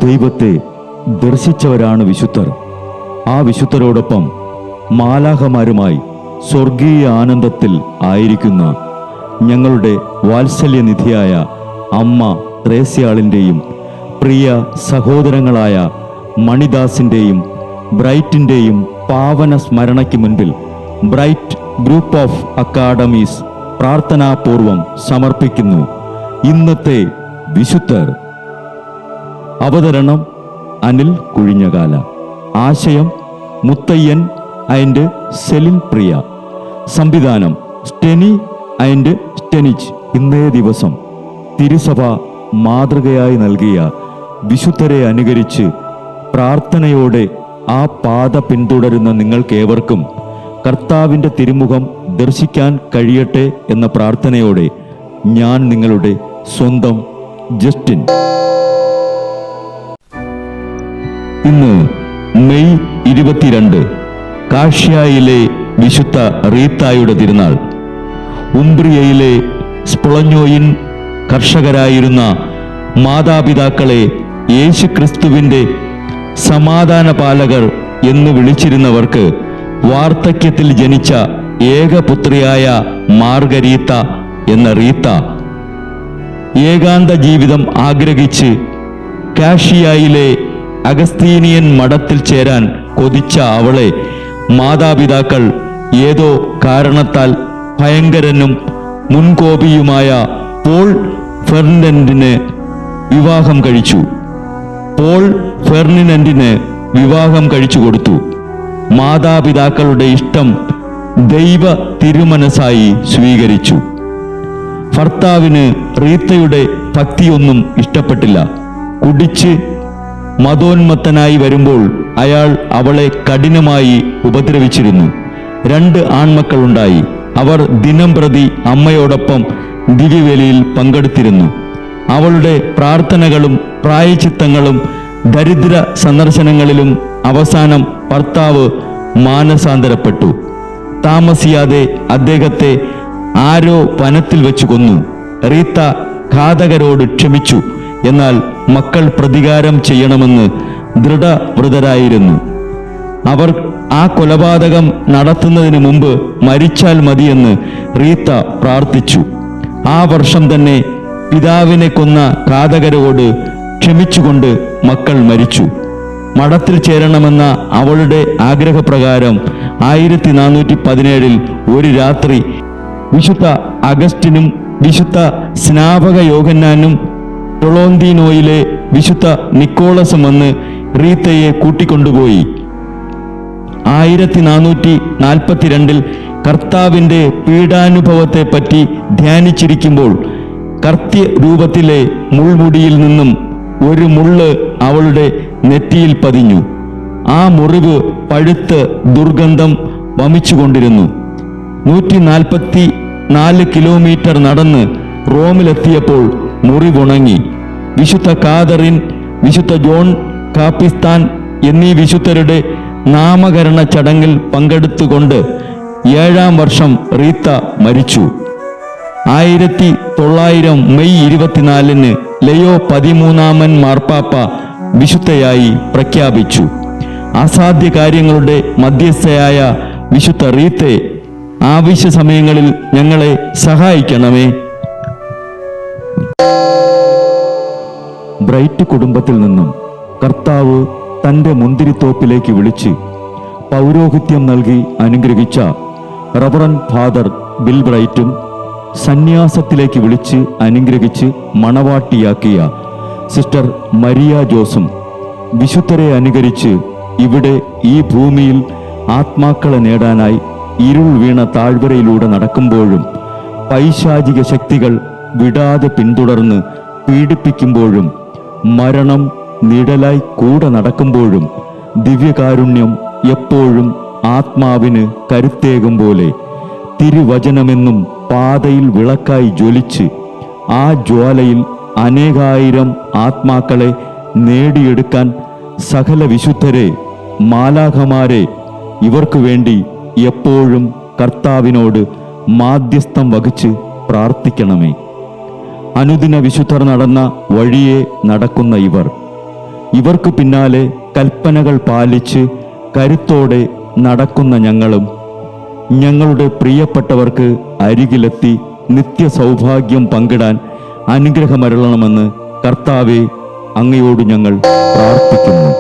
ദൈവത്തെ ദർശിച്ചവരാണ് വിശുദ്ധർ. ആ വിശുദ്ധരോടൊപ്പം മാലാഖമാരുമായി സ്വർഗീയ ആനന്ദത്തിൽ ആയിരിക്കുന്ന ഞങ്ങളുടെ വാത്സല്യനിധിയായ അമ്മ ത്രേസ്യാളിൻ്റെയും പ്രിയ സഹോദരങ്ങളായ മണിദാസിൻ്റെയും ബ്രൈറ്റിൻ്റെയും പാവന സ്മരണയ്ക്ക് മുൻപിൽ ബ്രൈറ്റ് ഗ്രൂപ്പ് ഓഫ് അക്കാഡമീസ് പ്രാർത്ഥനാപൂർവം സമർപ്പിക്കുന്നു ഇന്നത്തെ വിശുദ്ധർ. അവതരണം അനിൽ കുഴിഞ്ഞകാല. ആശയം മുത്തയ്യൻ ആൻഡ് സെലിൻ പ്രിയ. സംവിധാനം സ്റ്റെനി ആൻഡ് സ്റ്റെനിച്ച്. ഇന്നേ ദിവസം തിരുസഭ മാതൃകയായി നൽകിയ വിശുദ്ധരെ അനുകരിച്ച് പ്രാർത്ഥനയോടെ ആ പാത പിന്തുടരുന്ന നിങ്ങൾക്കേവർക്കും കർത്താവിൻ്റെ തിരുമുഖം ദർശിക്കാൻ കഴിയട്ടെ എന്ന പ്രാർത്ഥനയോടെ ഞാൻ നിങ്ങളുടെ സ്വന്തം ജസ്റ്റിൻ. ഇന്ന് മെയ് 22 കാഷ്യായിലെ വിശുദ്ധ റീത്തായുടെ തിരുനാൾ. ഉംബ്രിയയിലെ സ്പുളഞ്ഞോയിൻ കർഷകരായിരുന്ന മാതാപിതാക്കളെ യേശുക്രിസ്തുവിൻ്റെ സമാധാനപാലകർ എന്ന് വിളിച്ചിരുന്നവർക്ക് വാർദ്ധക്യത്തിൽ ജനിച്ച ഏകപുത്രിയായ മാർഗരീത്ത എന്ന റീത്ത ഏകാന്ത ജീവിതം ആഗ്രഹിച്ച് കാഷ്യായിലെ അഗസ്തീനിയൻ മഠത്തിൽ ചേരാൻ കൊതിച്ച അവളെ മാതാപിതാക്കൾ ഏതോ കാരണത്താൽ ഭയങ്കരനും മുൻകോപിയുമായ പോൾ ഫെർഡിനൻഡിന് വിവാഹം കഴിച്ചു കൊടുത്തു. മാതാപിതാക്കളുടെ ഇഷ്ടം ദൈവ തിരുമനസായി സ്വീകരിച്ചു. ഭർത്താവിന് റീത്തയുടെ ഭക്തിയൊന്നും ഇഷ്ടപ്പെട്ടില്ല. കുടിച്ച് മതോന്മത്തനായി വരുമ്പോൾ അയാൾ അവളെ കഠിനമായി ഉപദ്രവിച്ചിരുന്നു. 2 ആൺമക്കളുണ്ടായി. അവർ ദിനം പ്രതി അമ്മയോടൊപ്പം ദിവ്യബലിയിൽ പങ്കെടുത്തിരുന്നു. അവളുടെ പ്രാർത്ഥനകളും പ്രായശ്ചിത്തങ്ങളും ദരിദ്ര സന്ദർശനങ്ങളിലും അവസാനം ഭർത്താവ് മാനസാന്തരപ്പെട്ടു. താമസിയാതെ അദ്ദേഹത്തെ ആരോ വനത്തിൽ വെച്ച് കൊന്നു. റീത്ത ഘാതകരോട് ക്ഷമിച്ചു. എന്നാൽ മക്കൾ പ്രതികാരം ചെയ്യണമെന്ന് ദൃഢവ്രതരായിരുന്നു. അവർ ആ കൊലപാതകം നടത്തുന്നതിന് മുമ്പ് മരിച്ചാൽ മതിയെന്ന് റീത്ത പ്രാർത്ഥിച്ചു. ആ വർഷം തന്നെ പിതാവിനെ കൊന്ന ഘാതകരോട് ക്ഷമിച്ചുകൊണ്ട് മക്കൾ മരിച്ചു. മഠത്തിൽ ചേരണമെന്ന അവളുടെ ആഗ്രഹപ്രകാരം 1417 ഒരു രാത്രി വിശുദ്ധ അഗസ്റ്റിനും വിശുദ്ധ സ്നാപക യോഹന്നാനും ടൊളോന്തീനോയിലെ വിശുദ്ധ നിക്കോളസും വന്ന് റീത്തയെ കൂട്ടിക്കൊണ്ടുപോയി. 1442 കർത്താവിൻ്റെ പീഡാനുഭവത്തെപ്പറ്റി ധ്യാനിച്ചിരിക്കുമ്പോൾ കർത്യരൂപത്തിലെ മുൾമുടിയിൽ നിന്നും ഒരു മുള്ള് അവളുടെ നെറ്റിയിൽ പതിഞ്ഞു. ആ മുറിവ് പഴുത്ത് ദുർഗന്ധം വമിച്ചുകൊണ്ടിരുന്നു. 144 കിലോമീറ്റർ നടന്ന് റോമിലെത്തിയപ്പോൾ മുറിവുണങ്ങി. വിശുദ്ധ കാതറിൻ, വിശുദ്ധ ജോൺ കാപ്പിസ്ഥാൻ എന്നീ വിശുദ്ധരുടെ നാമകരണ ചടങ്ങിൽ പങ്കെടുത്തുകൊണ്ട് 7-ാം വർഷം റീത്ത മരിച്ചു. 1900 മെയ് 24 ലയോ 13 മാർപ്പാപ്പ വിശുദ്ധയായി പ്രഖ്യാപിച്ചു. അസാധ്യ കാര്യങ്ങളുടെ മധ്യസ്ഥയായ വിശുദ്ധ റീത്തെ, ആവശ്യ സമയങ്ങളിൽ ഞങ്ങളെ സഹായിക്കണമേ. ബ്രൈറ്റ് കുടുംബത്തിൽ നിന്നും കർത്താവ് തൻ്റെ മുന്തിരിത്തോപ്പിലേക്ക് വിളിച്ച് പൗരോഹിത്യം നൽകി അനുഗ്രഹിച്ച റവറൻ ഫാദർ ബിൽ ബ്രൈറ്റും സന്യാസത്തിലേക്ക് വിളിച്ച് അനുഗ്രഹിച്ച് മണവാട്ടിയാക്കിയ സിസ്റ്റർ മരിയ ജോസും വിശുദ്ധരെ അനുകരിച്ച് ഇവിടെ ഈ ഭൂമിയിൽ ആത്മാക്കളെ നേടാനായി ഇരുൾ വീണ താഴ്വരയിലൂടെ നടക്കുമ്പോഴും പൈശാചിക ശക്തികൾ വിടാതെ പിന്തുടർന്ന് പീഡിപ്പിക്കുമ്പോഴും മരണം നിഴലായി കൂടെ നടക്കുമ്പോഴും ദിവ്യകാരുണ്യം എപ്പോഴും ആത്മാവിന് കരുത്തേകും പോലെ തിരുവചനമെന്നും പാതയിൽ വിളക്കായി ജ്വലിച്ച് ആ ജ്വാലയിൽ അനേകായിരം ആത്മാക്കളെ നേടിയെടുക്കാൻ സകല വിശുദ്ധരെ, മാലാഖമാരെ ഇവർക്കു വേണ്ടി എപ്പോഴും കർത്താവിനോട് മാധ്യസ്ഥം വഹിച്ച് പ്രാർത്ഥിക്കണമേ. അനുദിന വിശുദ്ധർ നടന്ന വഴിയെ നടക്കുന്ന ഇവർ ഇവർക്ക് പിന്നാലെ കൽപ്പനകൾ പാലിച്ച് കരുത്തോടെ നടക്കുന്ന ഞങ്ങളും ഞങ്ങളുടെ പ്രിയപ്പെട്ടവർക്ക് അരികിലെത്തി നിത്യസൗഭാഗ്യം പങ്കിടാൻ അനുഗ്രഹമരുളണമെന്ന് കർത്താവെ, അങ്ങയോട് ഞങ്ങൾ പ്രാർത്ഥിക്കുന്നു.